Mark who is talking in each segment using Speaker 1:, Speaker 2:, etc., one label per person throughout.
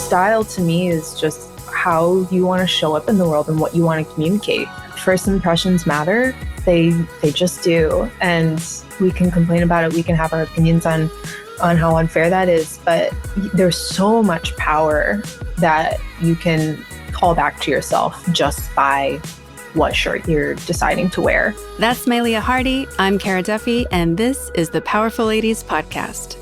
Speaker 1: Style to me is just how you want to show up in the world and what you want to communicate. First impressions matter. They just do. And we can complain about it. We can have our opinions on how unfair that is. But there's so much power that you can call back to yourself just by what shirt you're deciding to wear.
Speaker 2: That's Mylea Hardy. I'm Kara Duffy, and this is the Powerful Ladies Podcast.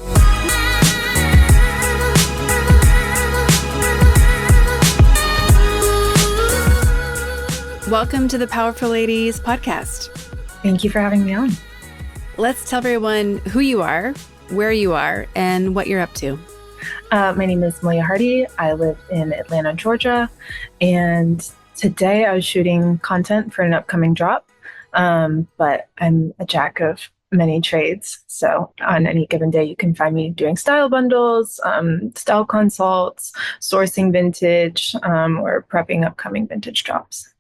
Speaker 2: Welcome to the Powerful Ladies Podcast.
Speaker 1: Thank you for having me on.
Speaker 2: Let's tell everyone who you are, where you are, and what you're up to.
Speaker 1: My name is Mylea Hardy. I live in Atlanta, Georgia, and today I was shooting content for an upcoming drop, but I'm a jack of many trades. So on any given day, you can find me doing style bundles, style consults, sourcing vintage, or prepping upcoming vintage drops.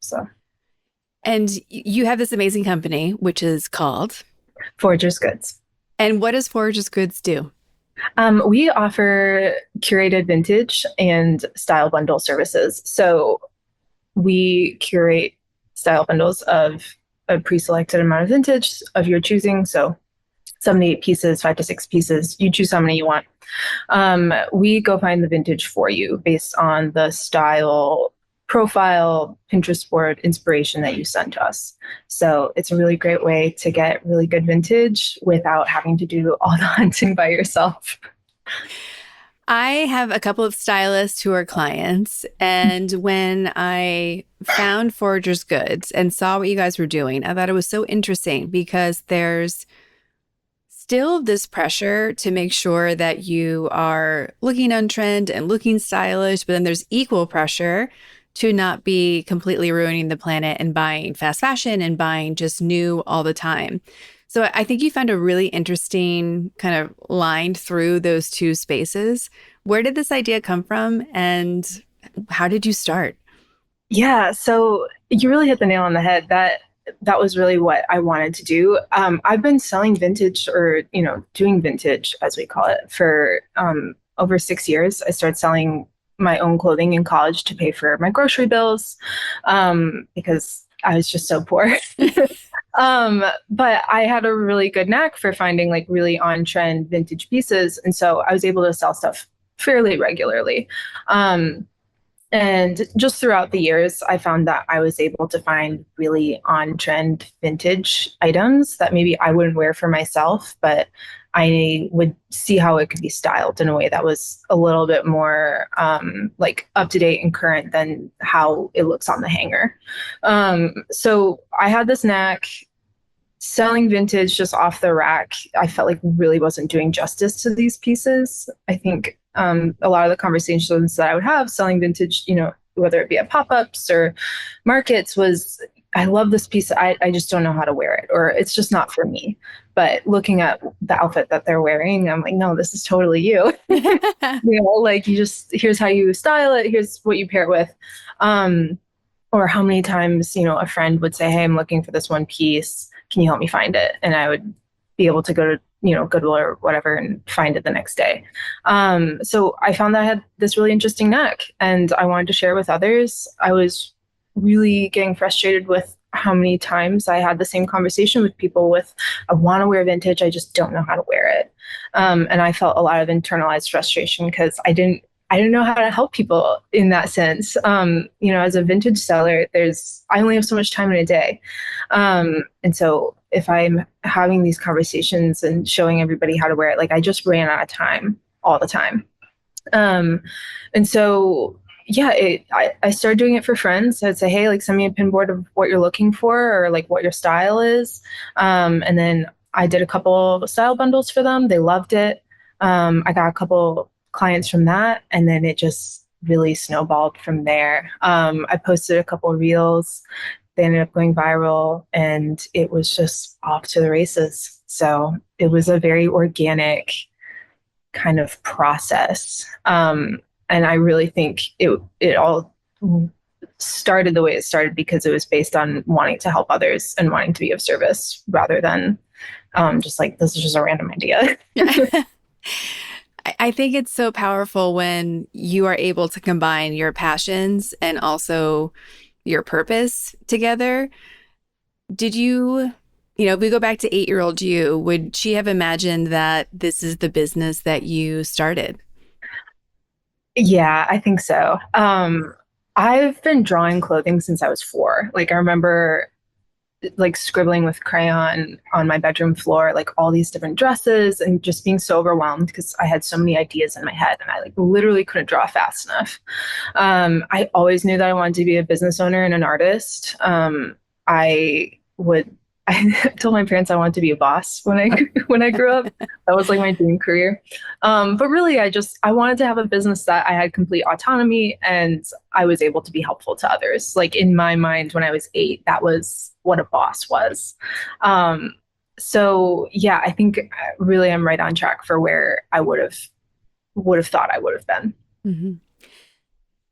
Speaker 2: And you have this amazing company, which is called
Speaker 1: Forager's Goods.
Speaker 2: And what does Forager's Goods do?
Speaker 1: We offer curated vintage and style bundle services. So we curate style bundles of a pre-selected amount of vintage of your choosing. So 7 to 8 pieces, 5 to 6 pieces. You choose how many you want. We go find the vintage for you based on the style profile, Pinterest board inspiration that you send to us. So it's a really great way to get really good vintage without having to do all the hunting by yourself.
Speaker 2: I have a couple of stylists who are clients, and when I found Forager's Goods and saw what you guys were doing, I thought it was so interesting because there's still this pressure to make sure that you are looking on trend and looking stylish, but then there's equal pressure to not be completely ruining the planet and buying fast fashion and buying just new all the time. So I think you found a really interesting kind of line through those two spaces. Where did this idea come from and how did you start?
Speaker 1: Yeah, so you really hit the nail on the head. That was really what I wanted to do. I've been selling vintage or, doing vintage, as we call it, for over 6 years. I started selling my own clothing in college to pay for my grocery bills because I was just so poor. But I had a really good knack for finding like really on-trend vintage pieces. And so I was able to sell stuff fairly regularly. And just throughout the years, I found that I was able to find really on-trend vintage items that maybe I wouldn't wear for myself, but I would see how it could be styled in a way that was a little bit more like up to date and current than how it looks on the hanger. So I had this knack selling vintage just off the rack. I felt like really wasn't doing justice to these pieces. I think a lot of the conversations that I would have selling vintage, whether it be at pop-ups or markets, was I love this piece. I just don't know how to wear it, or it's just not for me. But looking at the outfit that they're wearing, I'm like, no, this is totally you. Like here's how you style it. Here's what you pair it with. Or how many times, a friend would say, hey, I'm looking for this one piece. Can you help me find it? And I would be able to go to, Goodwill or whatever and find it the next day. So I found that I had this really interesting knack and I wanted to share with others. I was really getting frustrated with how many times I had the same conversation with people with, I want to wear vintage, I just don't know how to wear it. And I felt a lot of internalized frustration because I didn't know how to help people in that sense. As a vintage seller, I only have so much time in a day. And so if I'm having these conversations and showing everybody how to wear it, like I just ran out of time all the time. And so I started doing it for friends. I'd say, hey, like send me a pin board of what you're looking for or like what your style is. And then I did a couple of style bundles for them. They loved it. I got a couple clients from that. And then it just really snowballed from there. I posted a couple of reels. They ended up going viral and it was just off to the races. So it was a very organic kind of process. And I really think it all started the way it started because it was based on wanting to help others and wanting to be of service rather than just like, this is just a random idea.
Speaker 2: I think it's so powerful when you are able to combine your passions and also your purpose together. Did if we go back to 8-year old you, would she have imagined that this is the business that you started?
Speaker 1: Yeah, I think so. I've been drawing clothing since I was 4. Like I remember like scribbling with crayon on my bedroom floor, like all these different dresses and just being so overwhelmed because I had so many ideas in my head and I like literally couldn't draw fast enough. I always knew that I wanted to be a business owner and an artist. I would I told my parents I wanted to be a boss when I when I grew up. That was like my dream career. But really, I wanted to have a business that I had complete autonomy and I was able to be helpful to others. Like in my mind, when I was 8, that was what a boss was. Um, so yeah, I think really I'm right on track for where I would have thought I would have been.
Speaker 2: Mhm.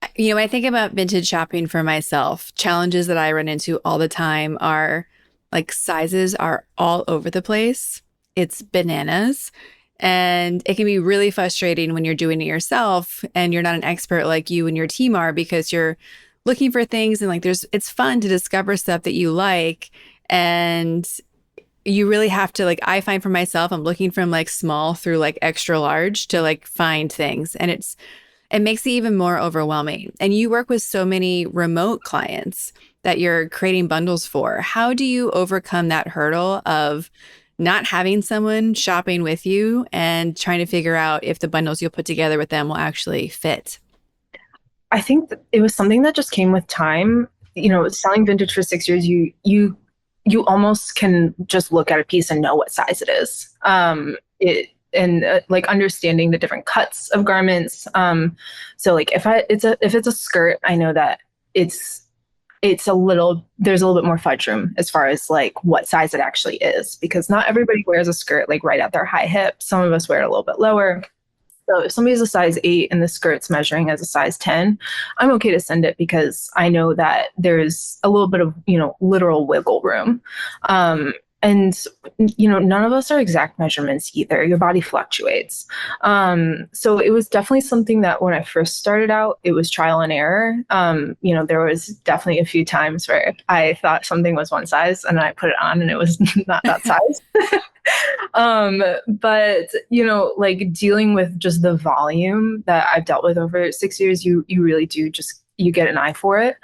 Speaker 2: I think about vintage shopping for myself. Challenges that I run into all the time are like sizes are all over the place. It's bananas. And it can be really frustrating when you're doing it yourself and you're not an expert like you and your team are because you're looking for things and like it's fun to discover stuff that you like. And you really have to like, I find for myself, I'm looking from like small through like extra large to like find things. And it makes it even more overwhelming. And you work with so many remote clients that you're creating bundles for. How do you overcome that hurdle of not having someone shopping with you and trying to figure out if the bundles you'll put together with them will actually fit?
Speaker 1: I think that it was something that just came with time. Selling vintage for 6 years, you almost can just look at a piece and know what size it is. It and like understanding the different cuts of garments. So like if it's a skirt, I know that it's there's a little bit more fudge room as far as like what size it actually is because not everybody wears a skirt like right at their high hip. Some of us wear it a little bit lower. So if somebody's a size 8 and the skirt's measuring as a size 10, I'm okay to send it because I know that there's a little bit of, literal wiggle room. And none of us are exact measurements either. Your body fluctuates. So it was definitely something that when I first started out, it was trial and error. There was definitely a few times where I thought something was one size and I put it on and it was not that size. But like dealing with just the volume that I've dealt with over 6 years, you really do just you get an eye for it.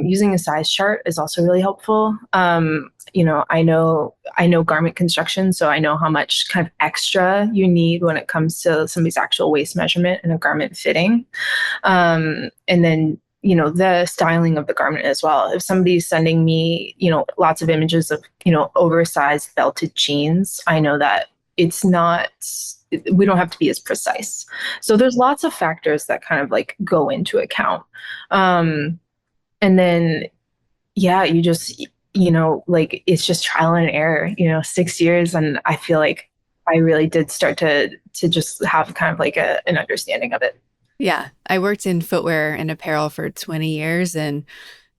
Speaker 1: Using a size chart is also really helpful. I know garment construction, so I know how much kind of extra you need when it comes to somebody's actual waist measurement and a garment fitting. And then the styling of the garment as well. If somebody's sending me, lots of images of, oversized belted jeans, I know that we don't have to be as precise. So there's lots of factors that kind of like go into account. And then, yeah, you just, like it's just trial and error, 6 years. And I feel like I really did start to just have kind of like an understanding of it.
Speaker 2: Yeah, I worked in footwear and apparel for 20 years and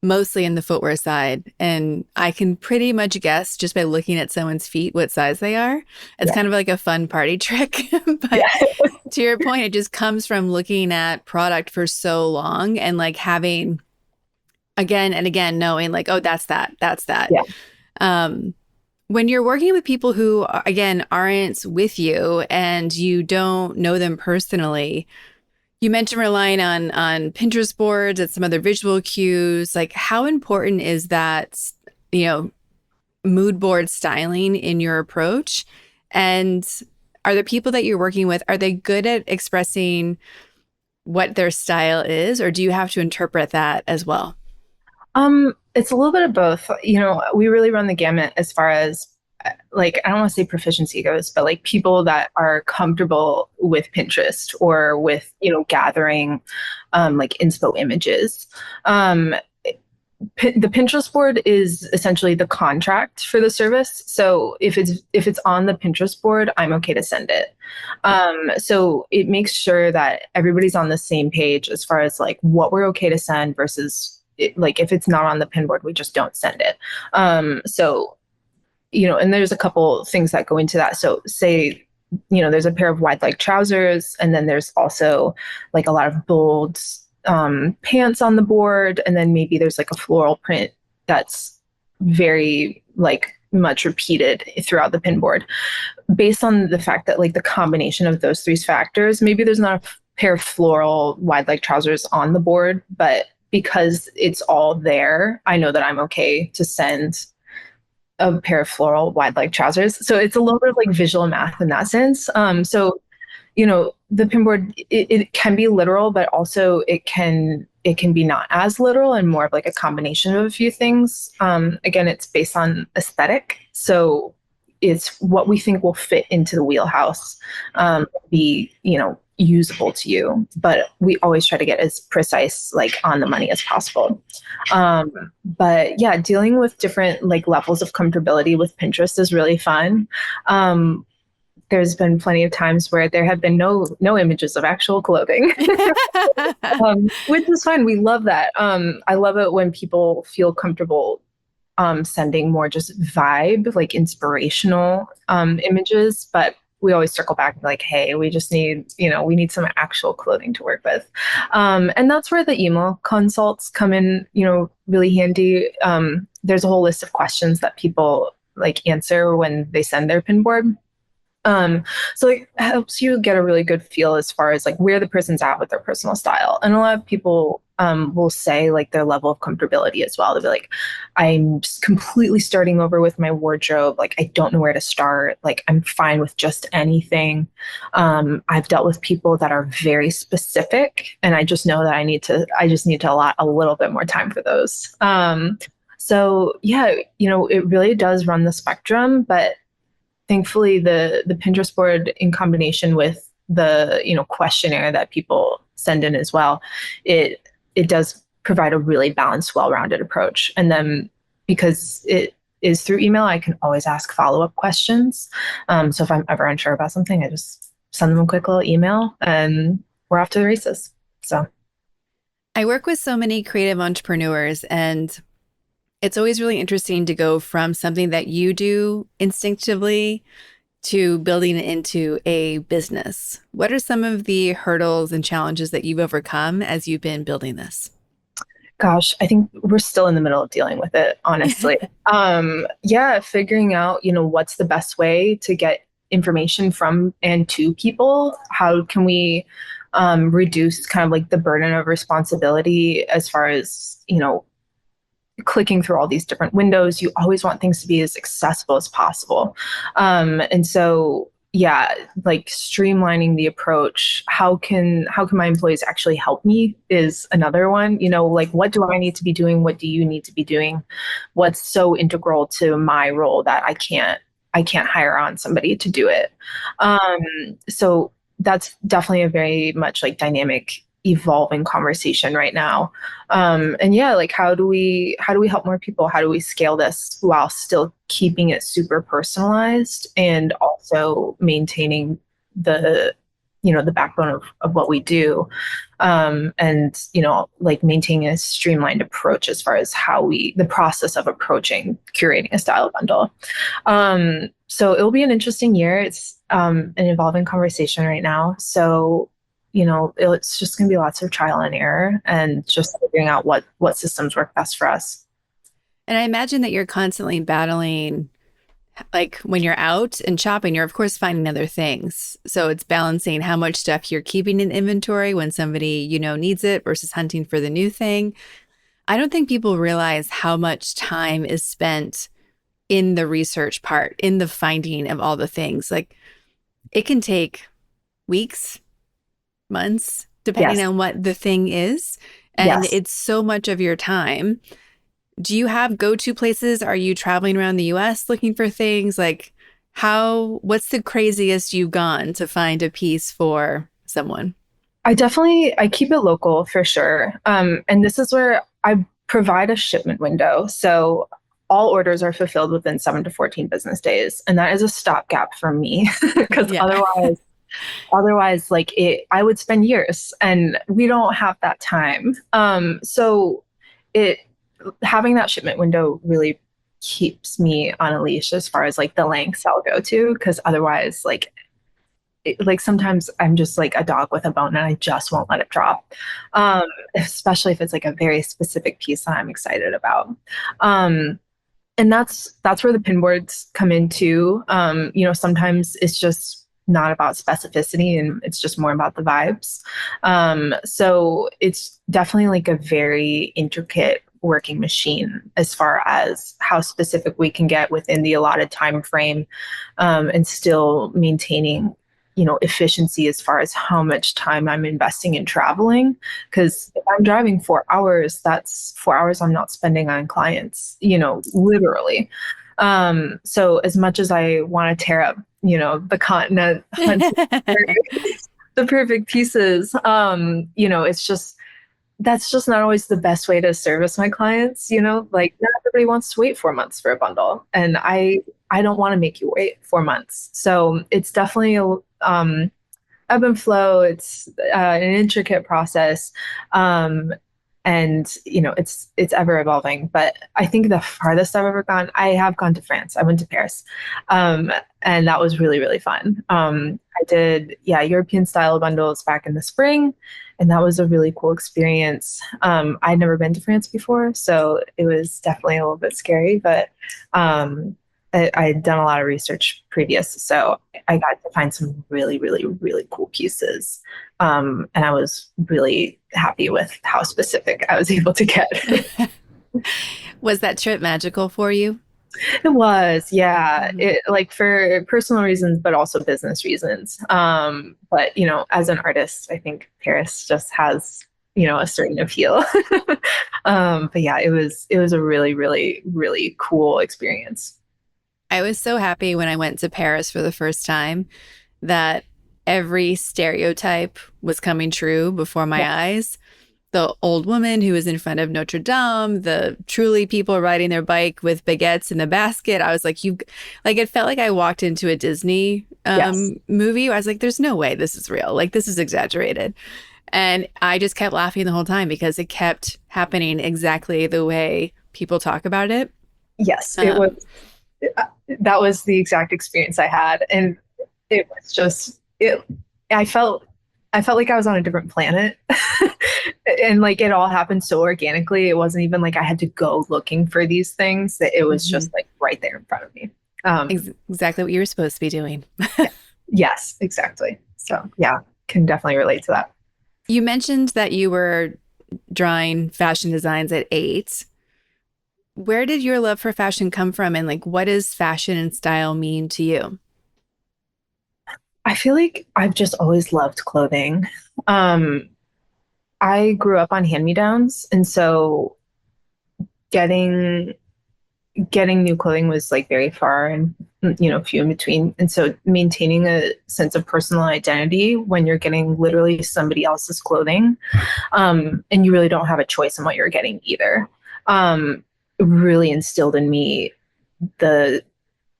Speaker 2: mostly in the footwear side. And I can pretty much guess just by looking at someone's feet what size they are. It's
Speaker 1: Yeah.
Speaker 2: kind of like a fun party trick. But
Speaker 1: Yeah.
Speaker 2: to your point, it just comes from looking at product for so long and like having again and again knowing like, oh, that's that.
Speaker 1: Yeah.
Speaker 2: Um, when you're working with people who, again, aren't with you and you don't know them personally, you mentioned relying on Pinterest boards and some other visual cues. Like, how important is that, mood board styling in your approach? And are the people that you're working with, are they good at expressing what their style is, or do you have to interpret that as well?
Speaker 1: It's a little bit of both. We really run the gamut as far as like I don't want to say proficiency goes, but like people that are comfortable with Pinterest or with gathering like inspo images. The Pinterest board is essentially the contract for the service. So if it's on the Pinterest board, I'm okay to send it. So it makes sure that everybody's on the same page as far as like what we're okay to send versus like if it's not on the pin board, we just don't send it. So and there's a couple things that go into that. So say there's a pair of wide leg trousers, and then there's also like a lot of bold pants on the board, and then maybe there's like a floral print that's very like much repeated throughout the pin board. Based on the fact that like the combination of those three factors, maybe there's not a pair of floral wide leg trousers on the board, but because it's all there, I know that I'm okay to send a pair of floral wide leg trousers. So it's a little bit of like visual math in that sense. So the pinboard, it can be literal, but also it can be not as literal and more of like a combination of a few things. Again, it's based on aesthetic. So it's what we think will fit into the wheelhouse, be, usable to you, but we always try to get as precise, like on the money as possible. But yeah, dealing with different like levels of comfortability with Pinterest is really fun. There's been plenty of times where there have been no images of actual clothing, which is fine. We love that. I love it when people feel comfortable sending more just vibe, like inspirational images, but we always circle back like, hey, we just need, we need some actual clothing to work with. And that's where the email consults come in, really handy. There's a whole list of questions that people like answer when they send their pin board. So it helps you get a really good feel as far as like where the person's at with their personal style. And a lot of people will say like their level of comfortability as well. They'll be like, I'm just completely starting over with my wardrobe. Like, I don't know where to start. Like, I'm fine with just anything. I've dealt with people that are very specific, and I just know that I just need to allot a little bit more time for those. So yeah, it really does run the spectrum, but thankfully, the Pinterest board in combination with the questionnaire that people send in as well, it does provide a really balanced, well-rounded approach. And then because it is through email, I can always ask follow-up questions. So if I'm ever unsure about something, I just send them a quick little email, and we're off to the races. So
Speaker 2: I work with so many creative entrepreneurs, and it's always really interesting to go from something that you do instinctively to building it into a business. What are some of the hurdles and challenges that you've overcome as you've been building this?
Speaker 1: gosh, I think we're still in the middle of dealing with it, honestly. Yeah, figuring out, what's the best way to get information from and to people. How can we reduce kind of like the burden of responsibility as far as, clicking through all these different windows. You always want things to be as accessible as possible. And so, yeah, like streamlining the approach. How can my employees actually help me is another one. Like, what do I need to be doing? What do you need to be doing? What's so integral to my role that I can't hire on somebody to do it. So that's definitely a very much like dynamic, evolving conversation right now. And yeah, like how do we help more people? How do we scale this while still keeping it super personalized and also maintaining the backbone of what we do, and like maintaining a streamlined approach as far as the process of approaching curating a style bundle. So it'll be an interesting year. It's an evolving conversation right now. So it's just going to be lots of trial and error and just figuring out what systems work best for us.
Speaker 2: And I imagine that you're constantly battling, like when you're out and shopping, you're of course finding other things. So it's balancing how much stuff you're keeping in inventory when somebody, needs it versus hunting for the new thing. I don't think people realize how much time is spent in the research part, in the finding of all the things. Like, it can take weeks, months, depending on what the thing is. And it's so much of your time. Do you have go-to places? Are you traveling around the US looking for things? Like, what's the craziest you've gone to find a piece for someone?
Speaker 1: I keep it local for sure. And this is where I provide a shipment window. So all orders are fulfilled within 7 to 14 business days. And that is a stopgap for me because otherwise, like I would spend years, and we don't have that time. So having that shipment window really keeps me on a leash as far as like the lengths I'll go to, because otherwise, like like sometimes I'm just like a dog with a bone and I just won't let it drop. Um, Especially if it's like a very specific piece that I'm excited about. Um, and that's where the pin boards come into. Sometimes it's just not about specificity and it's just more about the vibes. So it's definitely like a very intricate working machine as far as how specific we can get within the allotted time frame, and still maintaining efficiency as far as how much time I'm investing in traveling. Because if I'm driving 4 hours, that's 4 hours I'm not spending on clients, literally. So as much as I want to tear up, the continent, hunt the perfect pieces, it's just that's just not always the best way to service my clients, like not everybody wants to wait 4 months for a bundle. And I don't want to make you wait 4 months. So it's definitely a ebb and flow. It's an intricate process. And it's ever evolving. But I think the farthest I've ever gone, I have gone to France. I went to Paris. And that was really, really fun. I did, yeah, European style bundles back in the spring, and that was a really cool experience. I'd never been to France before, so it was definitely a little bit scary, but I'd done a lot of research previous, so I got to find some really, really, really cool pieces. And I was really happy with how specific I was able to get.
Speaker 2: Was that trip magical for you?
Speaker 1: It was, yeah.
Speaker 2: Mhm.
Speaker 1: It like for personal reasons, but also business reasons. But as an artist, I think Paris just has, a certain appeal. But yeah, it was a really, really, really cool experience.
Speaker 2: I was so happy when I went to Paris for the first time that every stereotype was coming true before
Speaker 1: Yeah.
Speaker 2: my eyes. The old woman who was in front of Notre Dame, the truly people riding their bike with baguettes in the basket. I was like, it felt like I walked into a Disney
Speaker 1: Yes.
Speaker 2: movie. I was like, there's no way this is real. Like, this is exaggerated. And I just kept laughing the whole time because it kept happening exactly the way people talk about it.
Speaker 1: Yes, it was.
Speaker 2: Um,
Speaker 1: uh, That was the exact experience I had, and it was just it. I felt I felt like I was on a different planet, and like it all happened so organically. It wasn't even like I had to go looking for these things; that it was
Speaker 2: mhm.
Speaker 1: just like right there in front of me. Um,
Speaker 2: Exactly what you were supposed to be doing.
Speaker 1: yeah, yes, exactly. So yeah, can definitely relate to that.
Speaker 2: You mentioned that you were drawing fashion designs at 8. Where did your love for fashion come from? And like, what does fashion and style mean to you?
Speaker 1: I feel like I've just always loved clothing. Um, I grew up on hand-me-downs, and so getting getting new clothing was like very far and few in between. And so maintaining a sense of personal identity when you're getting literally somebody else's clothing, and you really don't have a choice in what you're getting either, um, really instilled in me the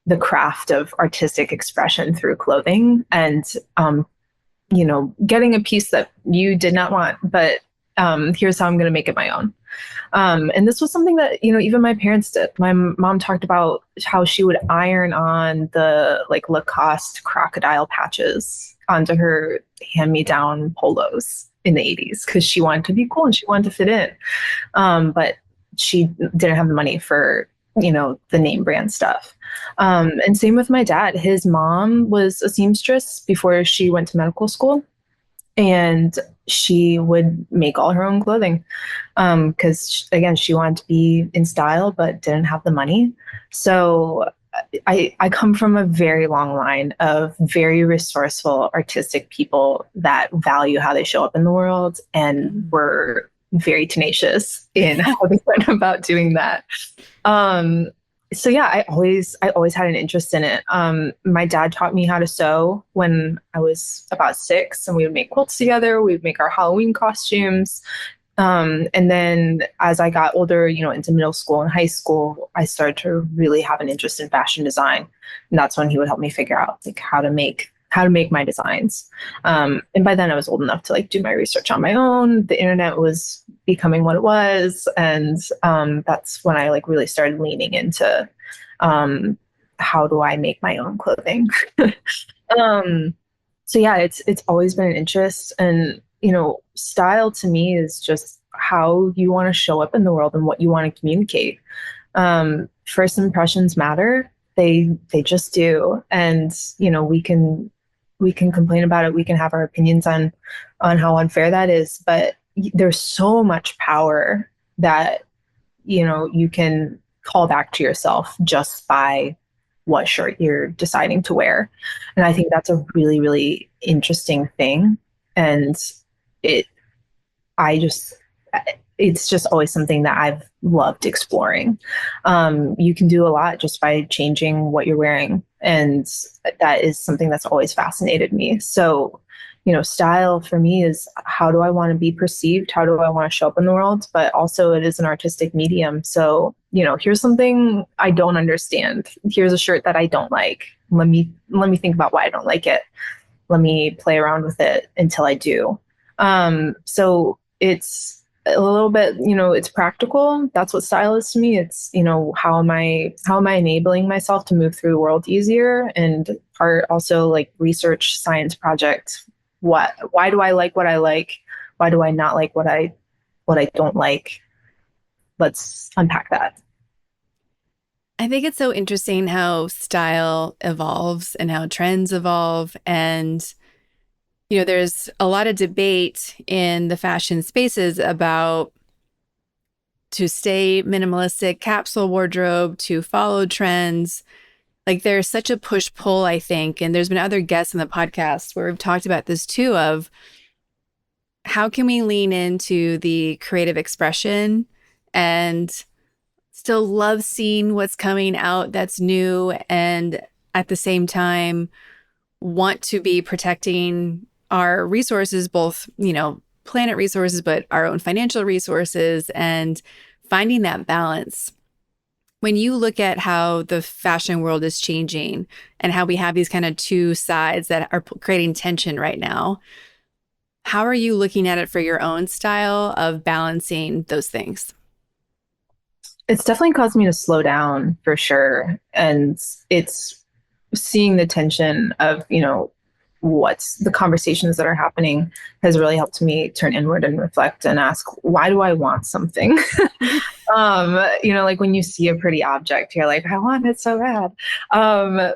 Speaker 1: the craft of artistic expression through clothing. And getting a piece that you did not want, but here's how I'm going to make it my own. And this was something that, even my parents did. My mom talked about how she would iron on the like Lacoste crocodile patches onto her hand-me-down polos in the 80s because she wanted to be cool and she wanted to fit in. But she didn't have the money for, the name brand stuff. And same with my dad. His mom was a seamstress before she went to medical school, and she would make all her own clothing because again she wanted to be in style but didn't have the money. So I come from a very long line of very resourceful artistic people that value how they show up in the world and
Speaker 2: Mhm.
Speaker 1: were very tenacious in how they went about doing that. um, so yeah, I always had an interest in it. My dad taught me how to sew when I was about 6, and we would make quilts together. We would make our Halloween costumes. And then as I got older, into middle school and high school, I started to really have an interest in fashion design. And that's when he would help me figure out like how to make my designs. And by then I was old enough to like do my research on my own. The internet was becoming what it was. And that's when I like really started leaning into um, how do I make my own clothing. um, So yeah, it's always been an interest. And, style to me is just how you want to show up in the world and what you want to communicate. First impressions matter. They just do. And, we can complain about it. We can have our opinions on how unfair that is, but there's so much power that, you can call back to yourself just by what shirt you're deciding to wear. And I think that's a really, really interesting thing. And it, I just, it's just always something that I've loved exploring. You can do a lot just by changing what you're wearing. And that is something that's always fascinated me. So, style for me is how do I want to be perceived? How do I want to show up in the world? But also it is an artistic medium. So, here's something I don't understand. Here's a shirt that I don't like. Let me think about why I don't like it. Let me play around with it until I do. So it's a little bit, it's practical. That's what style is to me. It's, how am I enabling myself to move through the world easier? And part also like research science project. Why do I like what I like? Why do I not like what I don't like? Let's unpack that.
Speaker 2: I think it's so interesting how style evolves and how trends evolve. And, there's a lot of debate in the fashion spaces about to stay minimalistic, capsule wardrobe, to follow trends. Like there's such a push pull, I think. And there's been other guests in the podcast where we've talked about this too, of how can we lean into the creative expression and still love seeing what's coming out that's new, and at the same time want to be protecting our resources, both, planet resources, but our own financial resources, and finding that balance. When you look at how the fashion world is changing and how we have these kind of two sides that are creating tension right now, how are you looking at it for your own style of balancing those things?
Speaker 1: It's definitely caused me to slow down for sure. And it's seeing the tension of, what's the conversations that are happening has really helped me turn inward and reflect and ask, why do I want something? Like when you see a pretty object, you're like, I want it so bad.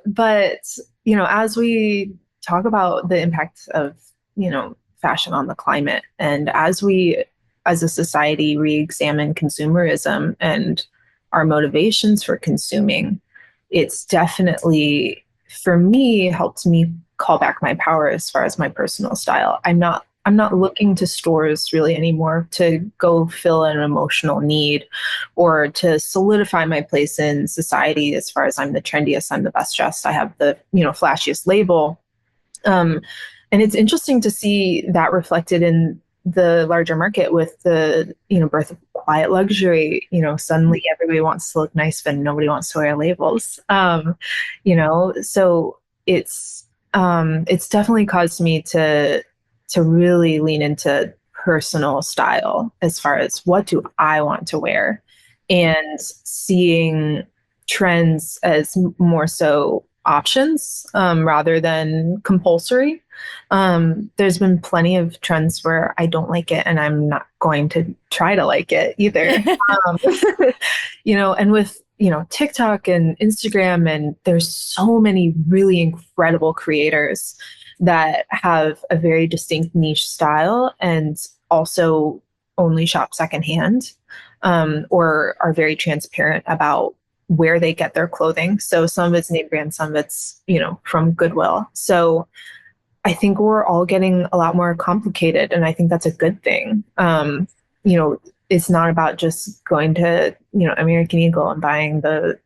Speaker 1: But, as we talk about the impact of, fashion on the climate, and as we, as a society, re-examine consumerism and our motivations for consuming, it's definitely, for me, helped me call back my power as far as my personal style. I'm not looking to stores really anymore to go fill an emotional need or to solidify my place in society as far as I'm the trendiest, I'm the best dressed, I have the, flashiest label. Um, and it's interesting to see that reflected in the larger market with the, birth of quiet luxury. Suddenly everybody wants to look nice, but nobody wants to wear labels. So it's definitely caused me to really lean into personal style as far as what do I want to wear, and seeing trends as more so options, rather than compulsory. There's been plenty of trends where I don't like it and I'm not going to try to like it either. Um, and with, TikTok and Instagram, and there's so many really incredible creators that have a very distinct niche style and also only shop secondhand, or are very transparent about where they get their clothing. So some of it's name brand, some of it's, from Goodwill. So I think we're all getting a lot more complicated, and I think that's a good thing. It's not about just going to, American Eagle and buying the,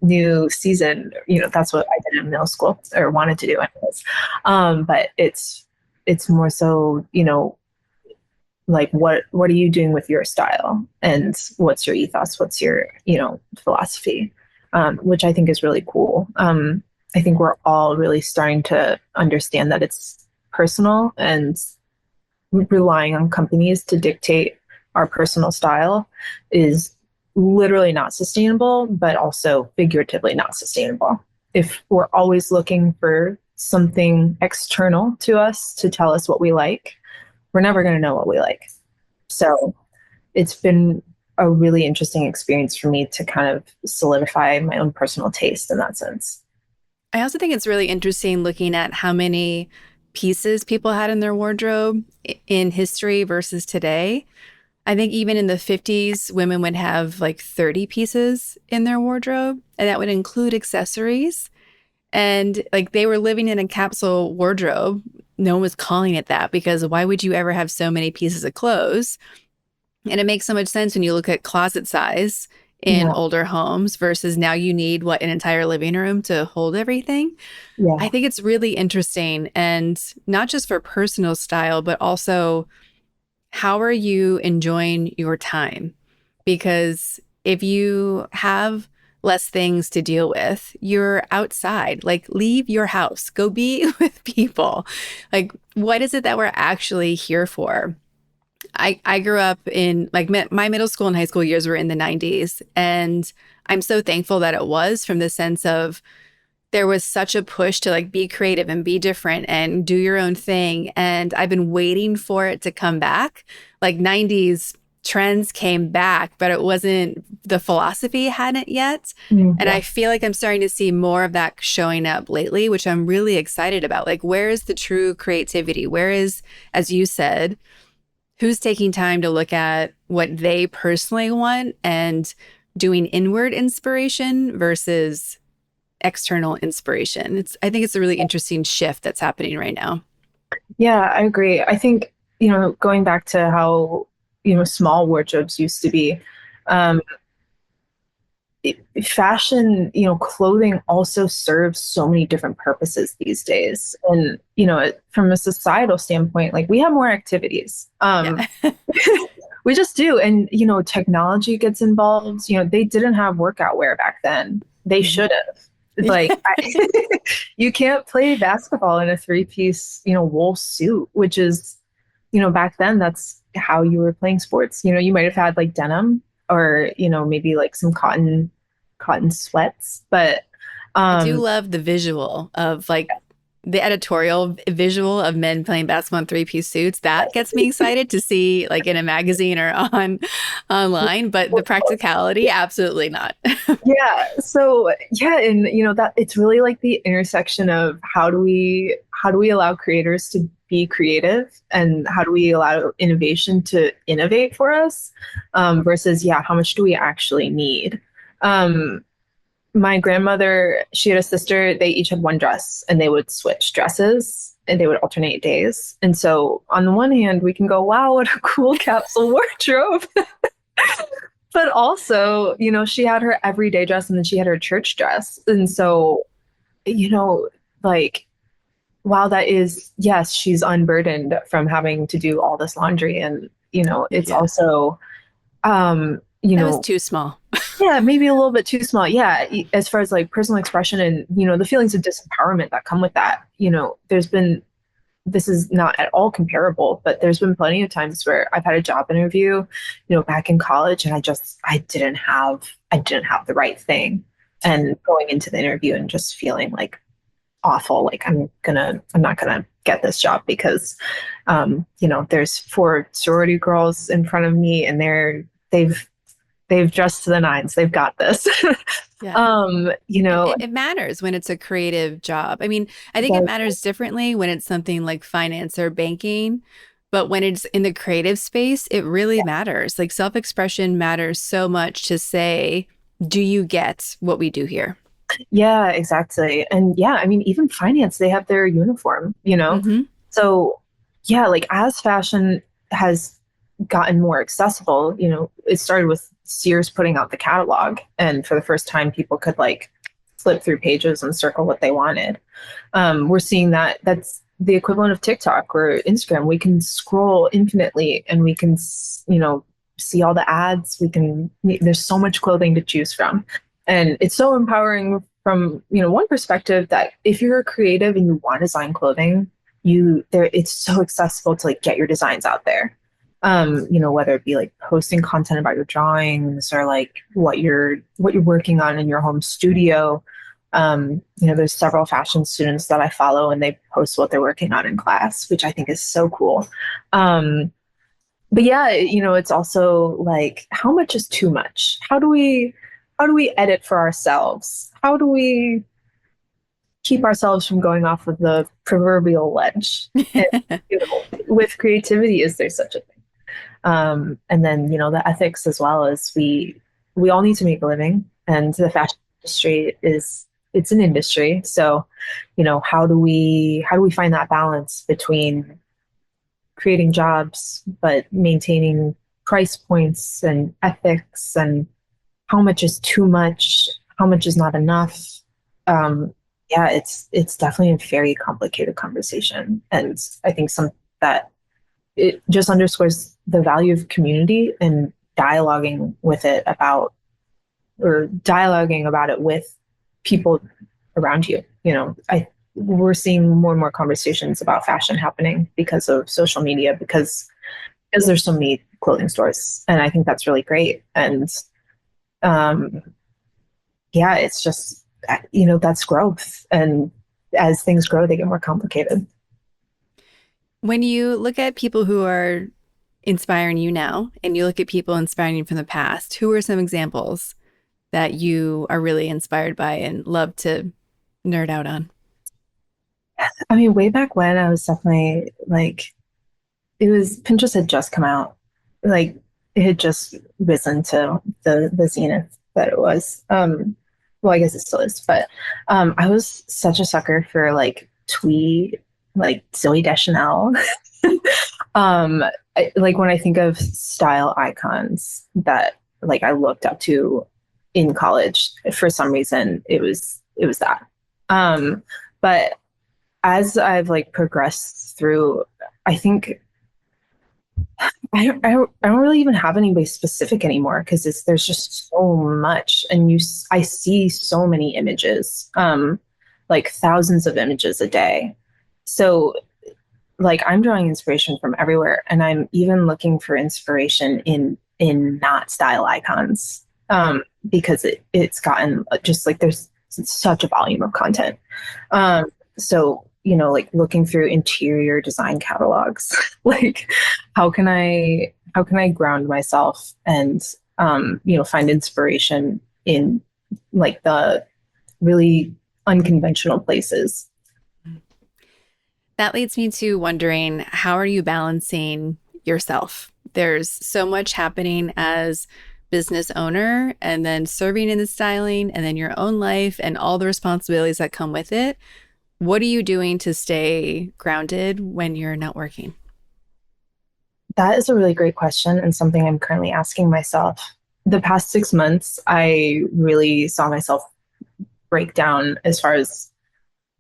Speaker 1: new season. That's what I did in middle school, or wanted to do anyways. But it's more so, like what are you doing with your style, and what's your ethos? What's your, philosophy? Which I think is really cool. I think we're all really starting to understand that it's personal, and relying on companies to dictate our personal style is literally not sustainable, but also figuratively not sustainable. If we're always looking for something external to us to tell us what we like, we're never going to know what we like. So it's been a really interesting experience for me to kind of solidify my own personal taste in that sense.
Speaker 2: I also think it's really interesting looking at how many pieces people had in their wardrobe in history versus today. I think even in the 50s, women would have like 30 pieces in their wardrobe, and that would include accessories. And like they were living in a capsule wardrobe. No one was calling it that because why would you ever have so many pieces of clothes? And it makes so much sense when you look at closet size in
Speaker 1: Yeah.
Speaker 2: older homes versus now you need what an entire living room to hold everything. I
Speaker 1: Yeah.
Speaker 2: think it's really interesting and not just for personal style, but also how are you enjoying your time? Because if you have less things to deal with, you're outside. Like, leave your house, go be with people. Like, what is it that we're actually here for? I grew up in like my middle school and high school years were in the 90s. And I'm so thankful that it was from the sense of there was such a push to like be creative and be different and do your own thing. And I've been waiting for it to come back. Like 90s trends came back, but it wasn't, the philosophy hadn't yet. And
Speaker 1: Yeah.
Speaker 2: I feel like I'm starting to see more of that showing up lately, which I'm really excited about. Like, where is the true creativity? Where is, as you said, who's taking time to look at what they personally want and doing inward inspiration versus external inspiration. I think it's a really interesting shift that's happening right now.
Speaker 1: Yeah, I agree. I think, going back to how, small wardrobes used to be, um, fashion, clothing also serves so many different purposes these days. And, from a societal standpoint, like we have more activities.
Speaker 2: Yeah.
Speaker 1: We just do. And, technology gets involved. They didn't have workout wear back then. They
Speaker 2: Mhm.
Speaker 1: should have.
Speaker 2: Yeah.
Speaker 1: Like, you can't play basketball in a three-piece, wool suit, which is, back then, that's how you were playing sports. You might have had like denim or, maybe like some cotton sweats, but
Speaker 2: I do
Speaker 1: um,
Speaker 2: love the visual of like the editorial visual of men playing basketball in three-piece suits. That gets me excited to see like in a magazine or on online, but the practicality, absolutely not.
Speaker 1: yeah. So yeah, and that it's really like the intersection of how do we allow creators to be creative and how do we allow innovation to innovate for us versus yeah, how much do we actually need? Um, my grandmother, she had a sister, they each had one dress and they would switch dresses and they would alternate days. And so on the one hand, we can go, wow, what a cool capsule wardrobe. But also, she had her everyday dress and then she had her church dress. And so, you know, like, while that is, yes, she's unburdened from having to do all this laundry. And, it's
Speaker 2: Yeah.
Speaker 1: also, um, you
Speaker 2: That was
Speaker 1: know,
Speaker 2: too small.
Speaker 1: yeah, maybe a little bit too small. Yeah. As far as like personal expression and, the feelings of disempowerment that come with that, this is not at all comparable, but there's been plenty of times where I've had a job interview, back in college and I didn't have the right thing. And going into the interview and just feeling like awful, like I'm not gonna get this job because there's four sorority girls in front of me and they've dressed to the nines. They've got this.
Speaker 2: Yeah. It,
Speaker 1: It
Speaker 2: it, it matters when it's a creative job. I mean, I think it
Speaker 1: does.
Speaker 2: matters differently when it's something like finance or banking, but when it's in the creative space, it really matters. Like self-expression matters so much to say, do you get what we do here?
Speaker 1: Yeah, exactly. And yeah, I mean, even finance, they have their uniform.
Speaker 2: Hmm.
Speaker 1: So yeah, like as fashion has gotten more accessible, it started with Sears putting out the catalog. And for the first time, people could like flip through pages and circle what they wanted. We're seeing that that's the equivalent of TikTok or Instagram. We can scroll infinitely and we can, see all the ads. There's so much clothing to choose from. And it's so empowering from, one perspective that if you're a creative and you want to design clothing, it's so accessible to like get your designs out there. Whether it be like posting content about your drawings or like what you're working on in your home studio. There's several fashion students that I follow and they post what they're working on in class, which I think is so cool. But yeah, it's also like, how much is too much? How do we edit for ourselves? How do we keep ourselves from going off of the proverbial ledge? And, with creativity, is there such a thing? And then, the ethics as well, as we all need to make a living, and the fashion industry it's an industry. So, how do we find that balance between creating jobs, but maintaining price points and ethics, and how much is too much, how much is not enough? Um, yeah, it's definitely a very complicated conversation, and I think some that it just underscores the value of community and dialoguing about it with people around you. We're seeing more and more conversations about fashion happening because of social media, because there's so many clothing stores, and I think that's really great. And um, yeah, it's just that's growth, and as things grow, they get more complicated.
Speaker 2: When you look at people who are inspiring you now and you look at people inspiring you from the past, who are some examples that you are really inspired by and love to nerd out on?
Speaker 1: I mean, way back when, I was definitely like, it was Pinterest had just come out, like it had just risen to the zenith that it was. Well, I guess it still is, but I was such a sucker for like twee, like Zoe Deschanel. Like when I think of style icons that like I looked up to in college, for some reason it was that. But as I've like progressed through, I think I don't really even have anybody specific anymore, because there's just so much, and I see so many images, like thousands of images a day. So like I'm drawing inspiration from everywhere, and I'm even looking for inspiration in not style icons, because it's gotten just like there's such a volume of content. So like looking through interior design catalogs, like how can I ground myself and find inspiration in like the really unconventional places.
Speaker 2: That leads me to wondering, how are you balancing yourself? There's so much happening as business owner, and then serving in the styling, and then your own life and all the responsibilities that come with it. What are you doing to stay grounded when you're not working?
Speaker 1: That is a really great question, and something I'm currently asking myself. The past 6 months, I really saw myself break down as far as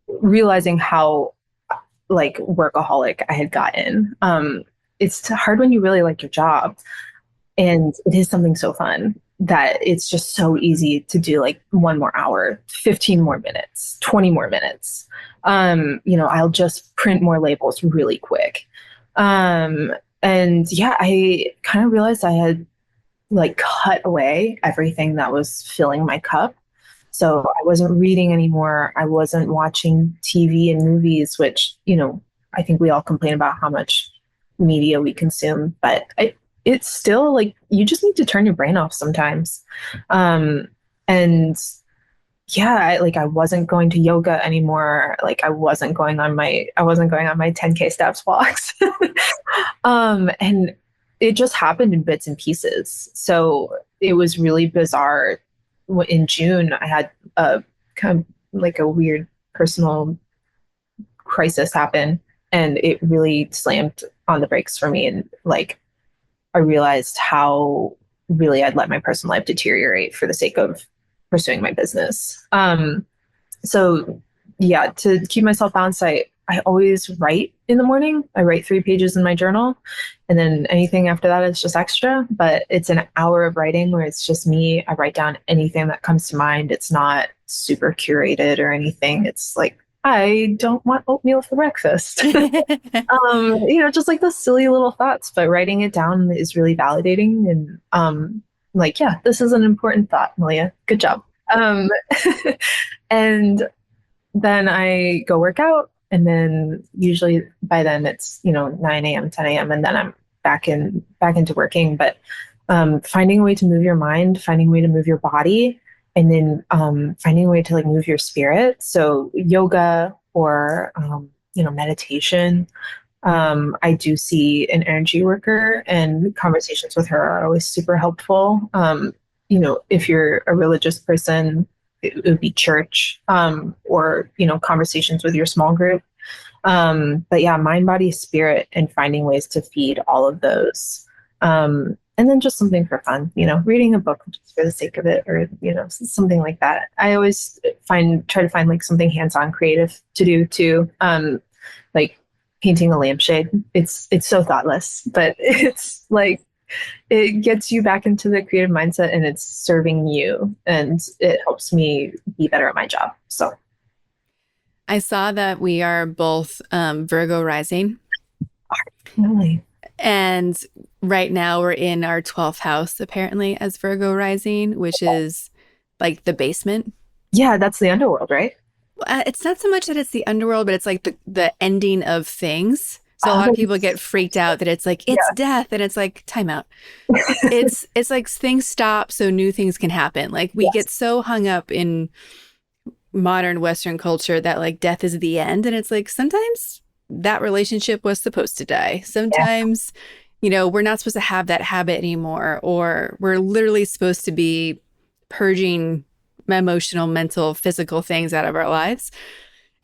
Speaker 1: realizing how like workaholic I had gotten. It's hard when you really like your job, and it is something so fun that it's just so easy to do like 1 more hour, 15 more minutes, 20 more minutes. I'll just print more labels really quick. And yeah, I kind of realized I had like cut away everything that was filling my cup. So I wasn't reading anymore. I wasn't watching TV and movies, which, I think we all complain about how much media we consume, but it's still like you just need to turn your brain off sometimes. And yeah, I wasn't going to yoga anymore. Like I wasn't going on my 10K steps walks. And it just happened in bits and pieces. So it was really bizarre. In June, I had a kind of like a weird personal crisis happen, and it really slammed on the brakes for me. And like, I realized how really I'd let my personal life deteriorate for the sake of pursuing my business. So yeah, to keep myself balanced, I always write in the morning. I write 3 pages in my journal, and then anything after that is just extra. But it's an hour of writing where it's just me. I write down anything that comes to mind. It's not super curated or anything. It's like, I don't want oatmeal for breakfast. Just like those silly little thoughts, but writing it down is really validating. And like, yeah, this is an important thought, Mylea. Good job. Um, And then I go work out. And then usually by then it's, 9 a.m., 10 a.m. And then I'm back into working. But finding a way to move your mind, finding a way to move your body, and then finding a way to like move your spirit. So yoga or meditation. I do see an energy worker, and conversations with her are always super helpful. If you're a religious person, it would be church, or conversations with your small group. But yeah, mind, body, spirit, and finding ways to feed all of those. And then just something for fun, reading a book just for the sake of it, or something like that. I always try to find like something hands-on creative to do too. Like painting a lampshade. It's so thoughtless, but it's like it gets you back into the creative mindset, and it's serving you, and it helps me be better at my job. So
Speaker 2: I saw that we are both Virgo rising.
Speaker 1: really,
Speaker 2: And right now we're in our 12th house, apparently, as Virgo rising, which is like the basement.
Speaker 1: yeah, that's the underworld, right?
Speaker 2: It's not so much that it's the underworld, but it's like the ending of things. So a lot of people get freaked out that it's like it's death, and it's like time out. It's like things stop so new things can happen. Like we get so hung up in modern Western culture that like death is the end, and it's like sometimes that relationship was supposed to die. Sometimes, we're not supposed to have that habit anymore, or we're literally supposed to be purging emotional, mental, physical things out of our lives.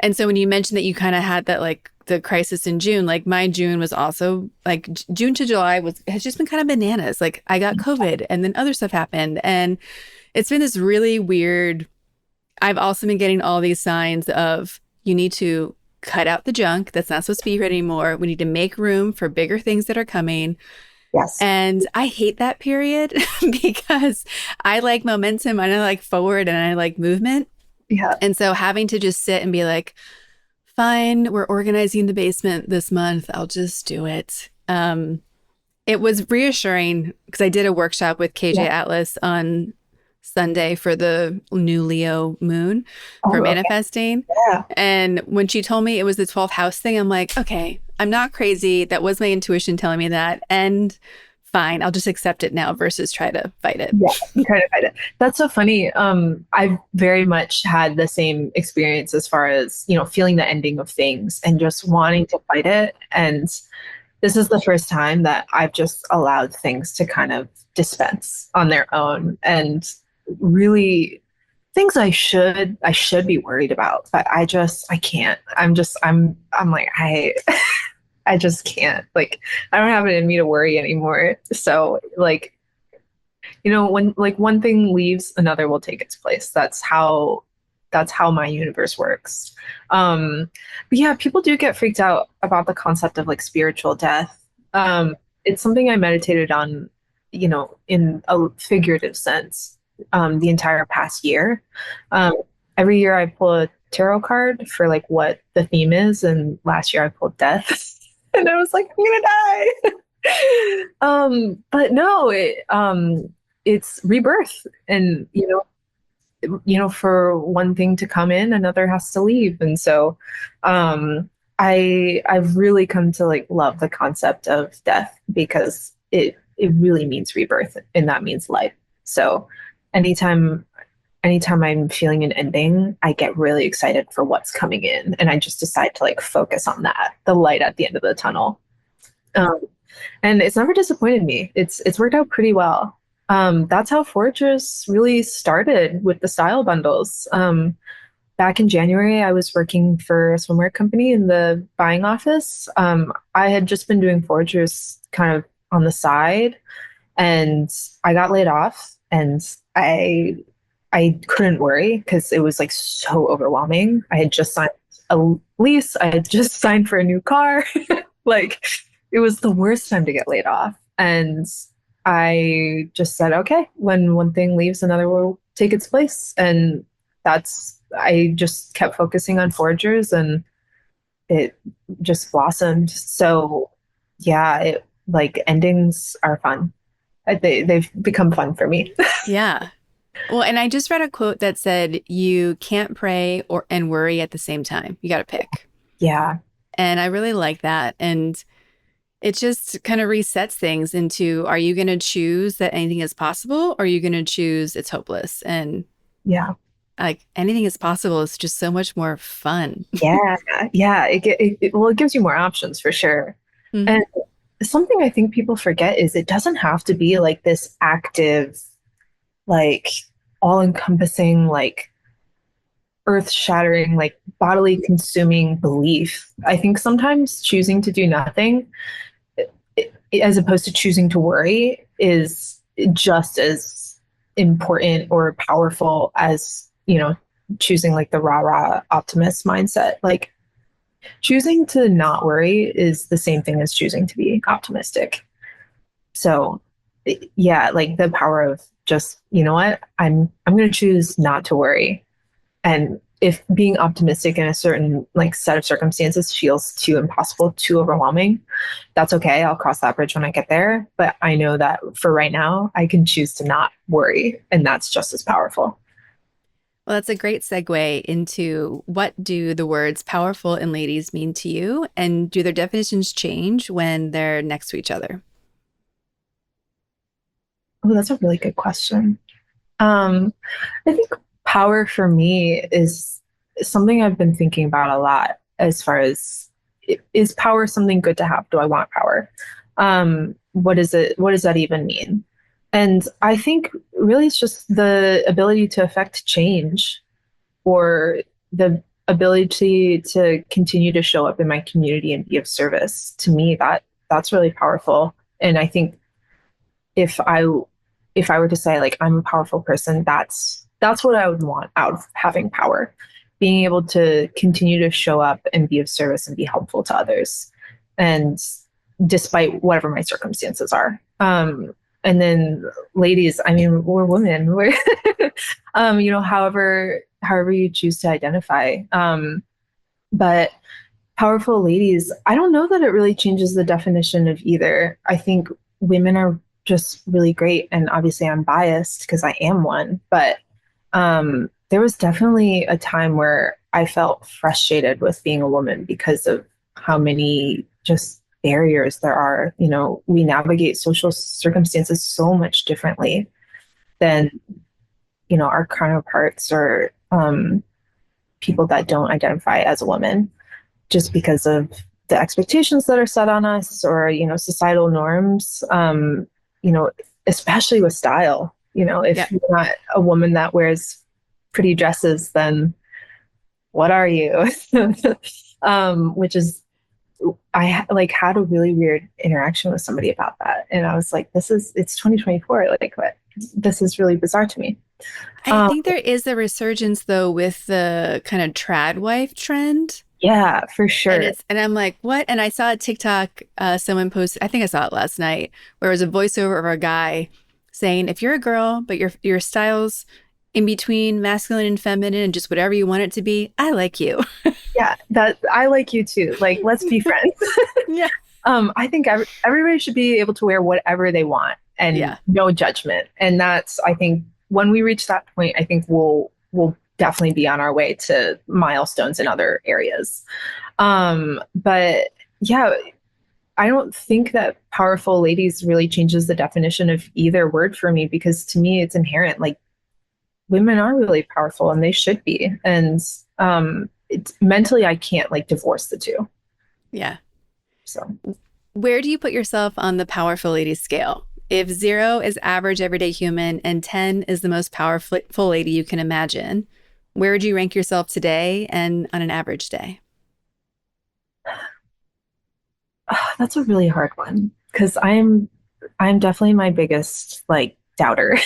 Speaker 2: And so when you mentioned that you kind of had that like the crisis in June, like my June was also like June to July has just been kind of bananas. Like I got COVID and then other stuff happened, and it's been this really weird. I've also been getting all these signs of you need to cut out the junk that's not supposed to be here anymore. We need to make room for bigger things that are coming.
Speaker 1: Yes.
Speaker 2: And I hate that period because I like momentum and I like forward and I like movement.
Speaker 1: Yeah.
Speaker 2: And so having to just sit and be like, fine, we're organizing the basement this month. I'll just do it. It was reassuring because I did a workshop with KJ Atlas on Sunday for the new Leo moon for manifesting.
Speaker 1: Yeah.
Speaker 2: And when she told me it was the 12th house thing, I'm like, okay, I'm not crazy. That was my intuition telling me that. And fine, I'll just accept it now versus try to fight it.
Speaker 1: Yeah, try to fight it. That's so funny. I've very much had the same experience as far as, feeling the ending of things and just wanting to fight it. And this is the first time that I've just allowed things to kind of dispense on their own, and really things I should be worried about, but I can't. I'm like, I just can't. Like, I don't have it in me to worry anymore. So like, when like one thing leaves, another will take its place. That's how my universe works. But yeah, people do get freaked out about the concept of like spiritual death. It's something I meditated on, in a figurative sense, the entire past year. Every year I pull a tarot card for like what the theme is, and last year I pulled death. And I was like, I'm gonna die. But no, it's rebirth, and for one thing to come in, another has to leave. And so I've really come to like love the concept of death, because it really means rebirth, and that means life. So anytime I'm feeling an ending, I get really excited for what's coming in, and I just decide to like focus on that, the light at the end of the tunnel. And it's never disappointed me. It's worked out pretty well. That's how Foragers really started with the style bundles. Back in January, I was working for a swimwear company in the buying office. I had just been doing Foragers kind of on the side, and I got laid off, and I couldn't worry because it was like so overwhelming. I had just signed a lease. I had just signed for a new car. Like, it was the worst time to get laid off. And I just said, okay, when one thing leaves, another will take its place. And I just kept focusing on Foragers, and it just blossomed. So yeah, like endings are fun. They've become fun for me.
Speaker 2: Yeah. Well, and I just read a quote that said you can't pray or and worry at the same time. You got to pick.
Speaker 1: Yeah.
Speaker 2: And I really like that. And it just kind of resets things into, are you going to choose that anything is possible, or are you going to choose it's hopeless? And
Speaker 1: Yeah.
Speaker 2: like anything is possible is just so much more fun.
Speaker 1: Yeah. Yeah. Well, it gives you more options for sure. And
Speaker 2: Hmm.
Speaker 1: something I think people forget is it doesn't have to be like this active, like all encompassing, like earth shattering, like bodily consuming belief. I think sometimes choosing to do nothing, as opposed to choosing to worry, is just as important or powerful as, choosing like the rah rah optimist mindset. Like choosing to not worry is the same thing as choosing to be optimistic. So yeah, like the power of just, you know what, I'm going to choose not to worry. And if being optimistic in a certain like set of circumstances feels too impossible, too overwhelming, that's okay. I'll cross that bridge when I get there. But I know that for right now, I can choose to not worry, and that's just as powerful.
Speaker 2: Well, that's a great segue into, what do the words powerful and ladies mean to you? And do their definitions change when they're next to each other?
Speaker 1: Oh, that's a really good question. Um, I think power for me is something I've been thinking about a lot as far as, is power something good to have? Do I want power? What is it? What does that even mean? And I think really it's just the ability to affect change, or the ability to continue to show up in my community and be of service. To me, that's really powerful. And I think if I if I were to say like I'm a powerful person, that's what I would want out of having power. Being able to continue to show up and be of service and be helpful to others. And despite whatever my circumstances are. And then ladies, I mean, we're women. We're however you choose to identify. But powerful ladies, I don't know that it really changes the definition of either. I think women are just really great. And obviously, I'm biased because I am one. But there was definitely a time where I felt frustrated with being a woman because of how many just barriers there are. We navigate social circumstances so much differently than, our counterparts or people that don't identify as a woman, just because of the expectations that are set on us, or societal norms, you know especially with style.
Speaker 2: Yeah.
Speaker 1: If you're not a woman that wears pretty dresses, then what are you? Which is, like had a really weird interaction with somebody about that, and I was like, it's 2024, like what, this is really bizarre to me.
Speaker 2: I
Speaker 1: um
Speaker 2: think there is a resurgence though with the kind of trad wife trend.
Speaker 1: yeah, for
Speaker 2: And
Speaker 1: sure.
Speaker 2: I'm like, what? And I saw a TikTok, someone posted, I think I saw it last night, where it was a voiceover of a guy saying, if you're a girl, but your style's in between masculine and feminine and just whatever you want it to be, I like you.
Speaker 1: Yeah, that I like you too, like let's be friends.
Speaker 2: Yeah.
Speaker 1: I think everybody should be able to wear whatever they want and
Speaker 2: Yeah.
Speaker 1: no judgment. And that's, I think, when we reach that point, I think we'll definitely be on our way to milestones in other areas. But yeah, I don't think that powerful ladies really changes the definition of either word for me, because to me it's inherent. Like women are really powerful and they should be. And it's mentally I can't like divorce the two.
Speaker 2: Yeah.
Speaker 1: So
Speaker 2: Where do you put yourself on the powerful lady scale? If 0 is average everyday human and 10 is the most powerful lady you can imagine, where would you rank yourself today and on an average day?
Speaker 1: that's a really hard one, because I'm definitely my biggest like doubter.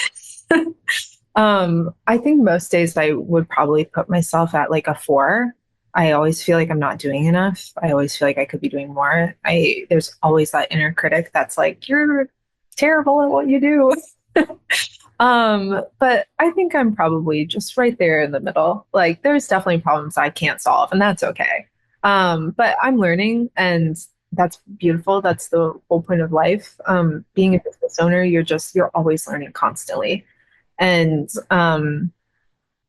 Speaker 1: I think most days I would probably put myself at like a 4. I always feel like I'm not doing enough. I always feel like I could be doing more. There's always that inner critic that's like, you're terrible at what you do. But I think I'm probably just right there in the middle. Like there's definitely problems I can't solve, and that's okay. But I'm learning, and that's beautiful. That's the whole point of life. Being a business owner, you're always learning constantly. And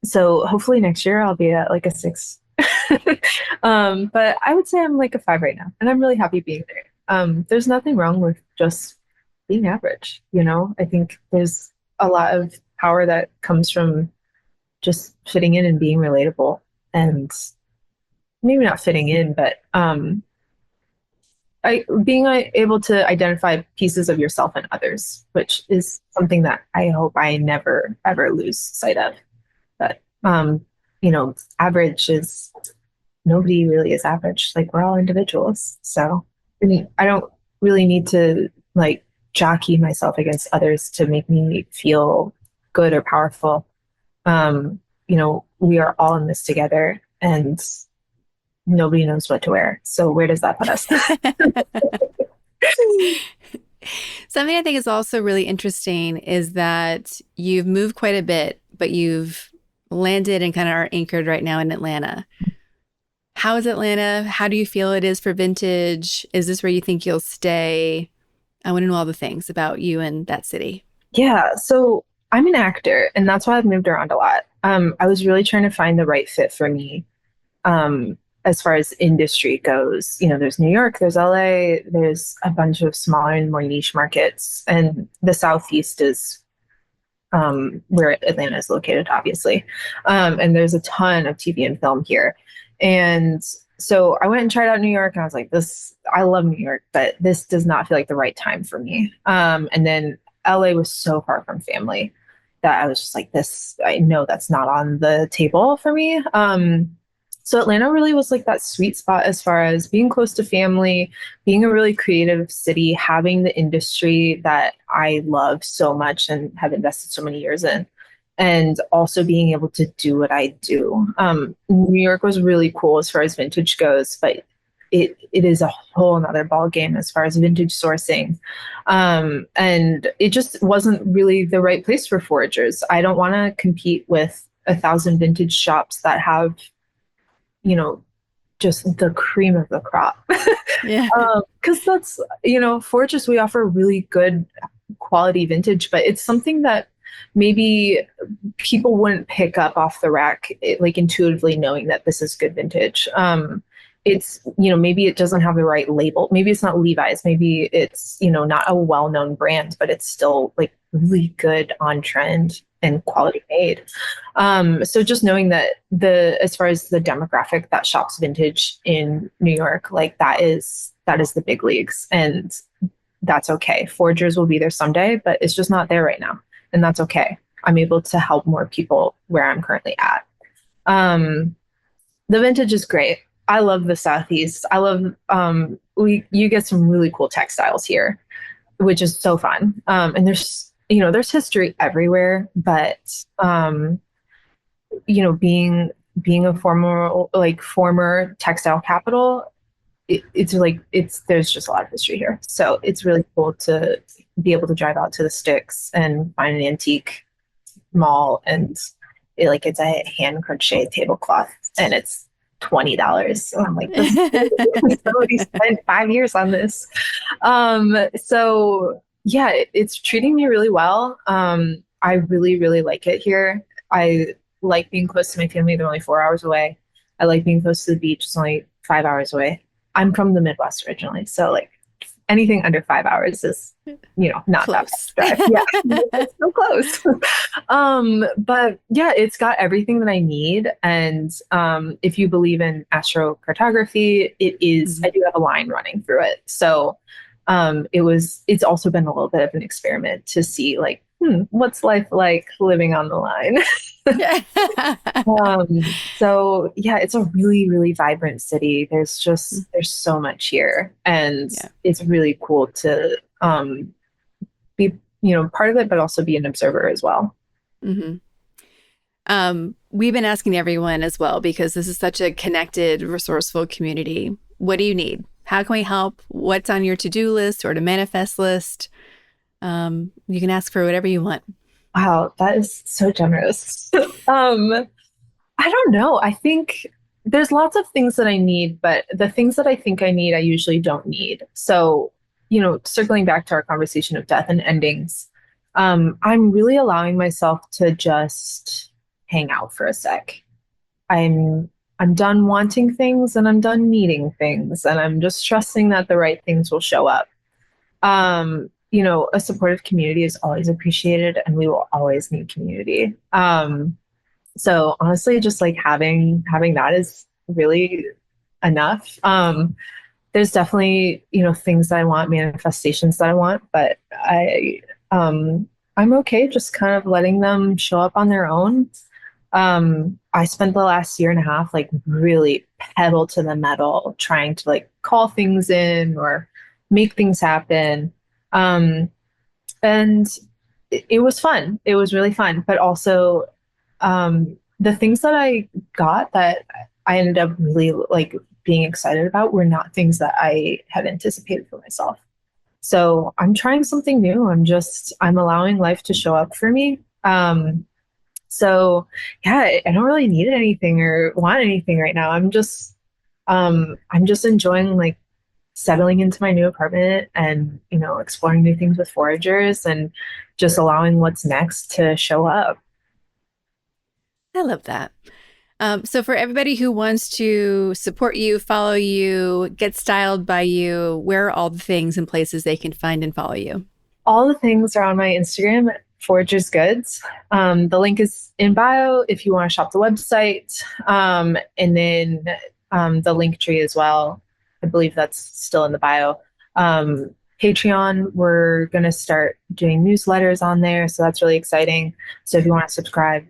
Speaker 1: so hopefully next year I'll be at like a 6. But I would say I'm like a 5 right now, and I'm really happy being there. There's nothing wrong with just being average, you know? I think there's a lot of power that comes from just fitting in and being relatable, and maybe not fitting in, but being able to identify pieces of yourself and others, which is something that I hope I never ever lose sight of. But average is nobody really is average. Like we're all individuals. So I mean, I don't really need to like jockey myself against others to make me feel good or powerful. We are all in this together, and nobody knows what to wear. So where does that put us?
Speaker 2: Something I think is also really interesting is that you've moved quite a bit, but you've landed and kind of are anchored right now in Atlanta. How is Atlanta? How do you feel it is for vintage? Is this where you think you'll stay? I want to know all the things about you and that city.
Speaker 1: Yeah, so I'm an actor, and that's why I've moved around a lot. I was really trying to find the right fit for me. As far as industry goes, there's New York, there's LA, there's a bunch of smaller and more niche markets, and the Southeast is where Atlanta is located, obviously. And there's a ton of TV and film here. And so I went and tried out New York, and I was like, I love New York, but this does not feel like the right time for me. And then LA was so far from family that I was just like, I know that's not on the table for me. So Atlanta really was like that sweet spot as far as being close to family, being a really creative city, having the industry that I love so much and have invested so many years in, and also being able to do what I do. New York was really cool as far as vintage goes, but it is a whole nother ball game as far as vintage sourcing. And it just wasn't really the right place for foragers. I don't want to compete with 1,000 vintage shops that have just the cream of the crop.
Speaker 2: Yeah.
Speaker 1: Because that's, foragers, we offer really good quality vintage, but it's something that maybe people wouldn't pick up off the rack, like intuitively knowing that this is good vintage. It's, maybe it doesn't have the right label. Maybe it's not Levi's. Maybe it's, not a well-known brand, but it's still like really good, on trend and quality made. So just knowing that as far as the demographic that shops vintage in New York, like that is the big leagues, and that's okay. Foragers will be there someday, but it's just not there right now. And that's okay. I'm able to help more people where I'm currently at. The vintage is great. I love the Southeast. I love, you get some really cool textiles here, which is so fun. And there's history everywhere, but, being a former textile capital, there's just a lot of history here. So it's really cool to be able to drive out to the sticks and find an antique mall, and it's a hand crocheted tablecloth, and it's $20. So I'm like, somebody spent 5 years on this. So yeah, it's treating me really well. I really, really like it here. I like being close to my family. They're only 4 hours away. I like being close to the beach. It's only 5 hours away. I'm from the Midwest originally, so like anything under 5 hours is, not
Speaker 2: close.
Speaker 1: That drive. Yeah, it's so close. But yeah, it's got everything that I need. And if you believe in astrocartography, it is. I do have a line running through it, so it's also been a little bit of an experiment to see like, what's life like living on the line? So yeah, it's a really, really vibrant city. There's so much here, and it's really cool to be, part of it, but also be an observer as well.
Speaker 2: Mm-hmm. We've been asking everyone as well, because this is such a connected, resourceful community. What do you need? How can we help? What's on your to-do list or to manifest list? You can ask for whatever you want.
Speaker 1: Wow, that is so generous. I don't know. I think there's lots of things that I need, but the things that I think I need, I usually don't need. So, circling back to our conversation of death and endings, I'm really allowing myself to just hang out for a sec. I'm I'm done wanting things and I'm done needing things, and I'm just trusting that the right things will show up. A supportive community is always appreciated, and we will always need community. So honestly, just like having that is really enough. There's definitely, things that I want, manifestations that I want, but I'm okay just kind of letting them show up on their own. I spent the last year and a half like really pedal to the metal trying to like call things in or make things happen. Um, and it was fun. It was really fun, but also the things that I got that I ended up really like being excited about were not things that I had anticipated for myself. So I'm trying something new. I'm allowing life to show up for me. So yeah, I don't really need anything or want anything right now. I'm just enjoying like settling into my new apartment and, exploring new things with foragers and just allowing what's next to show up.
Speaker 2: I love that. So for everybody who wants to support you, follow you, get styled by you, where are all the things and places they can find and follow you?
Speaker 1: All the things are on my Instagram, Foragers Goods. The link is in bio if you want to shop the website. And then the link tree as well. I believe that's still in the bio. Patreon, we're going to start doing newsletters on there. So that's really exciting. So if you want to subscribe,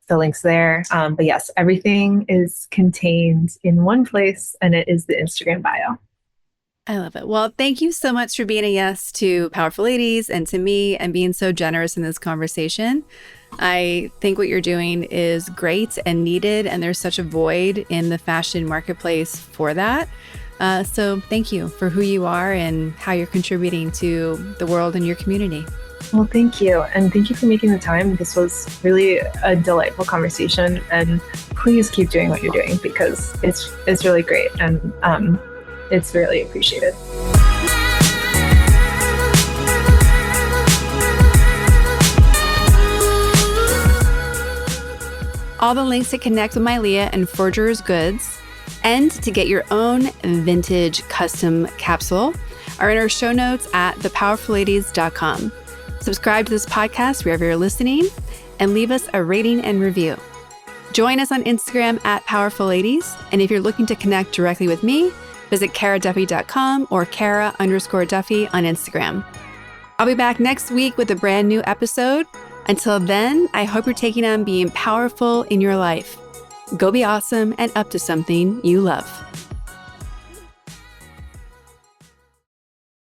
Speaker 1: the link's there. But yes, everything is contained in one place, and it is the Instagram bio.
Speaker 2: I love it. Well, thank you so much for being a yes to Powerful Ladies and to me and being so generous in this conversation. I think what you're doing is great and needed, and there's such a void in the fashion marketplace for that. So thank you for who you are and how you're contributing to the world and your community.
Speaker 1: Well, thank you. And thank you for making the time. This was really a delightful conversation. And please keep doing what you're doing because it's really great. And it's really appreciated.
Speaker 2: All the links to connect with Mylea and Foragers Goods and to get your own vintage custom capsule are in our show notes at thepowerfulladies.com. Subscribe to this podcast wherever you're listening and leave us a rating and review. Join us on Instagram at Powerful Ladies. And if you're looking to connect directly with me, visit karaduffy.com or Kara_Duffy on Instagram. I'll be back next week with a brand new episode. Until then, I hope you're taking on being powerful in your life. Go be awesome and up to something you love.